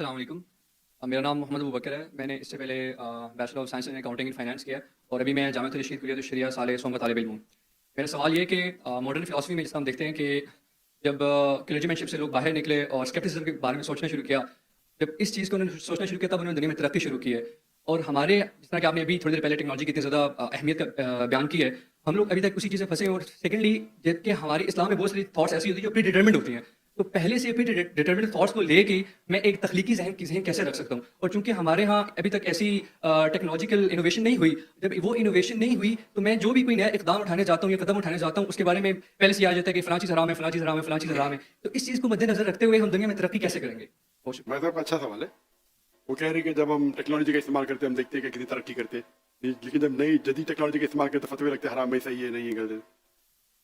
السلام علیکم۔ میرا نام محمد ابوبکر ہے۔ میں نے اس سے پہلے bachelor of science in accounting and finance کیا ہے اور ابھی میں جامعۃ الرشید کلیۃ الشریعہ سال سوم کا طالب علم ہوں۔ میرا سوال یہ ہے کہ ماڈرن فلاسفی میں جس طرح ہم دیکھتے ہیں کہ جب کلیجی شپ سے لوگ باہر نکلے اور اسکیپٹسزم کے بارے میں سوچنا شروع کیا، جب اس چیز کو انہوں نے سوچنا شروع کیا تب انہوں نے دنیا میں ترقی شروع کی ہے۔ اور ہمارے جس طرح کہ آپ نے ابھی تھوڑی دیر پہلے ٹیکنالوجی کی اتنی زیادہ اہمیت کا بیان کی ہے، ہم لوگ ابھی تک اسی چیز میں پھنسے ہیں۔ اور سیکنڈلی جب کہ ہماری اسلام میں بہت ساری تھاٹس ایسی ہوتی ہیں جو پری ڈیٹرمنڈ ہوتی ہیں، تو پہلے سے پری ڈیٹرمنڈ تھاٹس کو لے کے میں ایک تخلیقی ذہن کیسے رکھ سکتا ہوں؟ اور چونکہ ہمارے ہاں ابھی تک ایسی ٹیکنالوجیکل انوویشن نہیں ہوئی، جب وہ انوویشن نہیں ہوئی تو میں جو بھی کوئی نیا اقدام اٹھانے جاتا ہوں یا قدم اٹھانے جاتا ہوں اس کے بارے میں پہلے سے یہ آ جاتا ہے کہ فلاں چیز حرام ہے، فلاں چیز حرام ہے، فلاں چیز حرام ہے۔ تو اس چیز کو مد نظر رکھتے ہوئے ہم دنیا میں ترقی کیسے کریں گے؟ بہت شکریہ۔ بھائی صاحب کا اچھا سوال ہے۔ وہ کہہ رہے ہیں کہ جب ہم ٹیکنالوجی کا استعمال کرتے ہیں ہم دیکھتے ہیں کہ کتنی ترقی کرتے ہیں، لیکن جب نئی جدید ٹیکنالوجی کا استعمال کرتے ہیں فتوے لگتے ہیں حرام ہے، صحیح ہے، نہیں ہے، غلط ہے۔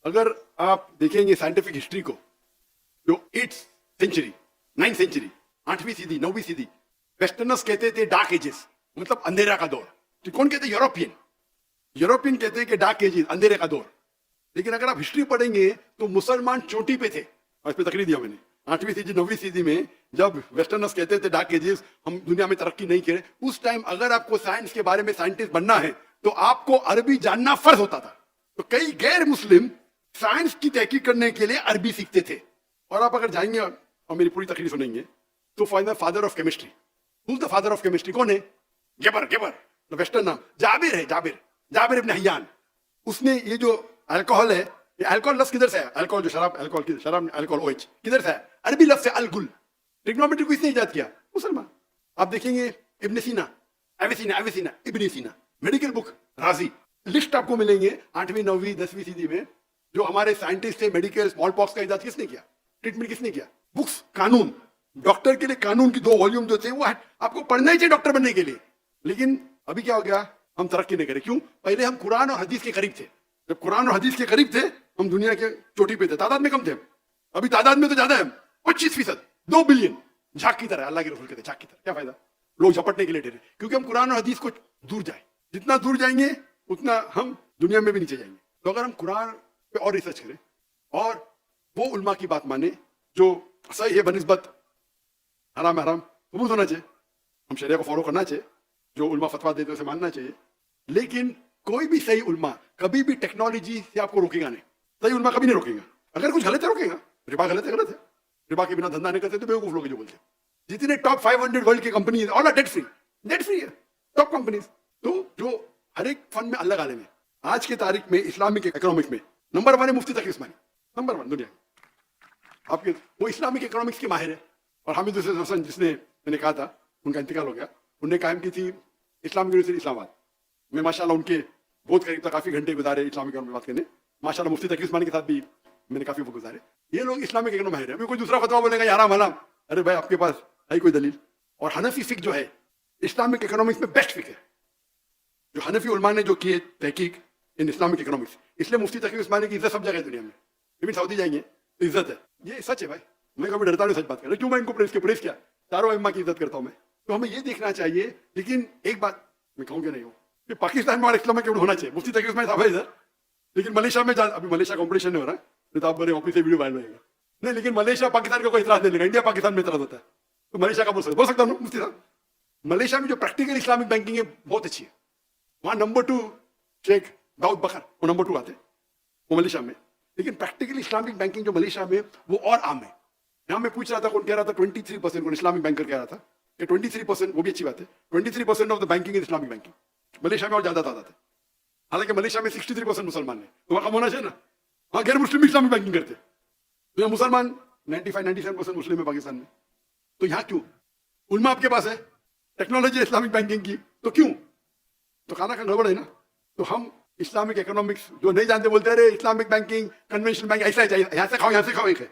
اگر آپ دیکھیں گے سائنٹیفک ہسٹری کو، جو 8th سینچری 9th سینچری 8ویں صدی 9ویں صدی ویسٹرنرز کہتے تھے ڈارک ایجز، مطلب اندھیرا کا دور۔ تو کون کہتے ہیں؟ یوروپین کہتے ہیں کہ ڈارک ایجز، اندھیرے کا دور۔ لیکن اگر آپ ہسٹری پڑھیں گے تو مسلمان چوٹی پہ تھے، اور اس پہ تقریر دیا میں نے 8ویں صدی 9ویں صدی میں جب ویسٹرنرز کہتے تھے ڈارک ایجز، ہم دنیا میں ترقی نہیں کرے، اس ٹائم اگر آپ کو سائنس کے بارے میں سائنٹسٹ بننا ہے تو آپ کو عربی جاننا فرض ہوتا تھا۔ تو کئی غیر مسلم سائنس کی تحقیق کرنے کے لیے عربی سیکھتے تھے۔ اور آپ اگر جائیں گے اور میری پوری تقریر سنیں گے تو father of chemistry, who the father of chemistry کون ہے؟ گیبر ویسٹرن نام، جابر ہے، جابر ابن حیان۔ اس نے یہ جو الکوہل ہے، یہ الکوہل لفظ کدھر سے ہے؟ الکوہل جو شراب، الکوہل OH کدھر سے ہے؟ عربی لفظ سے الگل۔ ٹریگنومیٹری کو اس نے ایجاد کیا، مسلمان۔ آپ دیکھیں گے ابن سینا، ابن سینا، میڈیکل بک رازی، لسٹ آپ کو ملیں گے 8ویں 9ویں 10ویں صدی میں جو ہمارے سائنٹسٹ تھے۔ میڈیکل اسمال پاکس کا ایجاد کس نے کیا؟ ٹریٹمنٹ کس نے کیا؟ بکس، قانون، ڈاکٹر کے لیے قانون کی 2 والیوم جو تھے وہ آپ کو پڑھنا ہی چاہیے ڈاکٹر بننے کے لیے۔ لیکن ابھی کیا ہو گیا؟ ہم ترقی نہیں کرے۔ کیوں؟ پہلے ہم قرآن اور حدیث کے قریب تھے۔ جب قرآن اور حدیث کے قریب تھے ہم دنیا کے چوٹی پہ تھے، تعداد میں کم تھے۔ ابھی تعداد میں تو زیادہ ہے، 25%، 2 بلین، جھاگ کی طرح۔ اللہ کے رسول کہتے ہیں جھاگ کی طرح۔ کیا فائدہ؟ لوگ جھپٹنے کے لیے ڈرے، کیونکہ ہم قرآن اور حدیث کو دور جائیں، جتنا دور جائیں گے اتنا ہم دنیا میں بھی نیچے جائیں گے۔ تو اگر ہم قرآن پہ اور ریسرچ کریں اور وہ علماء کی بات مانیں جو صحیح ہے بنسبت حرام قبول ہونا چاہیے، ہم شریعہ کو فالو کرنا چاہیے، جو علماء فتویٰ دیتے اسے ماننا چاہیے۔ لیکن کوئی بھی صحیح علماء کبھی بھی ٹیکنالوجی سے آپ کو روکے گا نہیں۔ صحیح علماء کبھی نہیں روکے گا۔ اگر کچھ غلط ہے روکے گا، ربا غلط ہے، ربا کے بنا دھندا نہیں کرتے تو بیوقوف لوگ جو بولتے ہیں۔ جتنے ٹاپ 500 ورلڈ کی companies all are debt free ہے، ٹاپ کمپنیز۔ تو جو ہر ایک فن میں الگ عالم ہے۔ آج کی تاریخ میں اسلامک اکنامکس میں نمبر 1 ہے مفتی تقی عثمانی، نمبر 1 دنیا میں۔ آپ کے وہ اسلامک اکنامکس کے ماہر ہے۔ اور حامد حسن جس نے میں نے کہا تھا ان کا انتقال ہو گیا، انہوں نے قائم کی تھی اسلامک یونیورسٹی اسلام آباد میں۔ ماشاءاللہ ان کے بہت قریب تک کافی گھنٹے گزارے اسلامک اکنامک بات کرنے۔ ماشاءاللہ مفتی تقی عثمانی کے ساتھ بھی میں نے کافی وقت گزارے۔ یہ لوگ اسلامک اکنامک ماہر ہیں۔ ابھی کوئی دوسرا فتویٰ بولے گا حرام حلال، ارے بھائی آپ کے پاس ہے کوئی دلیل؟ اور حنفی فقہ جو ہے اسلامک اکنامکس میں بیسٹ فقہ ہے، جو حنفی علماء نے جو کی ہے تحقیق ان اسلامک اکنامکس، اس لیے مفتی تقی عثمانی کی عزت سب جگہ ہے دنیا میں۔ لیکن سعودی جائیں گے تو عزت ہے، یہ سچ ہے بھائی، میں کبھی ڈرتا نہیں سچ بات کر رہا۔ کیوں میں ان کو پریس کیا؟ چاروں ائمہ کی عزت کرتا ہوں میں۔ تو ہمیں یہ دیکھنا چاہیے۔ لیکن ایک بات میں کہوں گا نہیں ہو کہ پاکستان میں اور اسلام ہونا چاہیے، مفتی تقی عثمانی صاحب ہے ادھر، لیکن ملیشیا میں ابھی ملیشیا کمپٹیشن نہیں ہو رہا ہے، نہیں تو آپ بڑے آفس سے ویڈیو وائرل رہے گا نہیں، لیکن ملیشیا پاکستان کو کوئی اعتراض نہیں لے گا، انڈیا پاکستان میں اعتراض ہوتا ہے تو ملیشیا کا بول سکتا ہوں مفتی صاحب۔ ملیشیا میں جو پریکٹیکل اسلامک بینکنگ ہے بہت اچھی ہے، وہاں نمبر 2 شیخ داؤد بکر وہ نمبر 2 آتے ہیں وہ ملیشیا میں۔ لیکن پریکٹیکل اسلامک بینکنگ جو ملیشیا میں وہ اور عام ہے۔ یہاں میں پوچھ رہا تھا، کون کہہ رہا تھا 23%، کون اسلامک بینکر کہہ رہا تھا کہ 23%، وہ بھی اچھی بات ہے، 23% of the banking is Islamic banking. Malaysia میں اور زیادہ تعداد ہے، حالانکہ ملیشیا میں 63% مسلمان ہیں، تو وہاں کم ہونا چاہیے نا، وہاں غیر مسلم بھی اسلامک بینکنگ کرتے ہیں۔ تو یہاں مسلمان 95-97% مسلم ہے پاکستان میں، تو یہاں کیوں؟ علماء آپ کے پاس ہے، ٹیکنالوجی اسلامک بینکنگ کی، تو کیوں؟ تو کھانا کا گڑبڑ ہے نا۔ تو ہم اسلامک اکنامکس جو نہیں جانتے بولتے ہیں اسلامک بینکنگ کنونشنل بینک ایسا ہی چاہیے، یہاں سے کھاؤ ایک ہے۔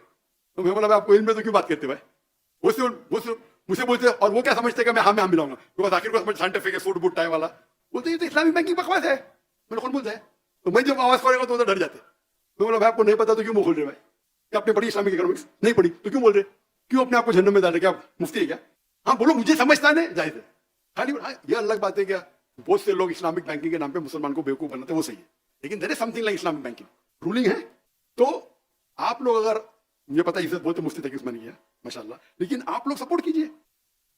تو میں بولا آپ کو علم میں تو کیوں بات کرتے بھائی؟ وہ مجھ سے بولتے اور وہ کیا سمجھتے کہ میں ہاں ملاؤں گا، بس آخر کو سمجھ سائنٹیفک ہے، فوڈ بوٹ ٹائم والا بولتے یہ تو اسلامک بینکنگ بکواس ہے، میں نے کون بولتا ہے؟ تو میں جب آواز کرے گا تو ادھر ڈر جاتے۔ میں بولا بھائی آپ کو نہیں پتا تو کیوں منہ کھول رہے بھائی؟ کہ آپ نے پڑھی اسلامک اکنامکس؟ نہیں پڑھی تو کیوں بول رہے؟ کیوں اپنے آپ کو جہنم میں ڈال رہے؟ کیا مفتی ہے کیا؟ ہاں بولو مجھے سمجھتا نہیں جائز ہے، خالی یہ الگ بات ہے۔ کیا بہت سے لوگ اسلامک بینکنگ کے نام پہ مسلمان کو بیوقوف بناتے ہیں، وہ صحیح ہے، لیکن there is something like Islamic banking ruling ہے۔ تو آپ لوگ اگر مجھے پتا عزت بہت مفتی تقی عثمانی ہے ماشاء اللہ، لیکن آپ لوگ سپورٹ کیجیے۔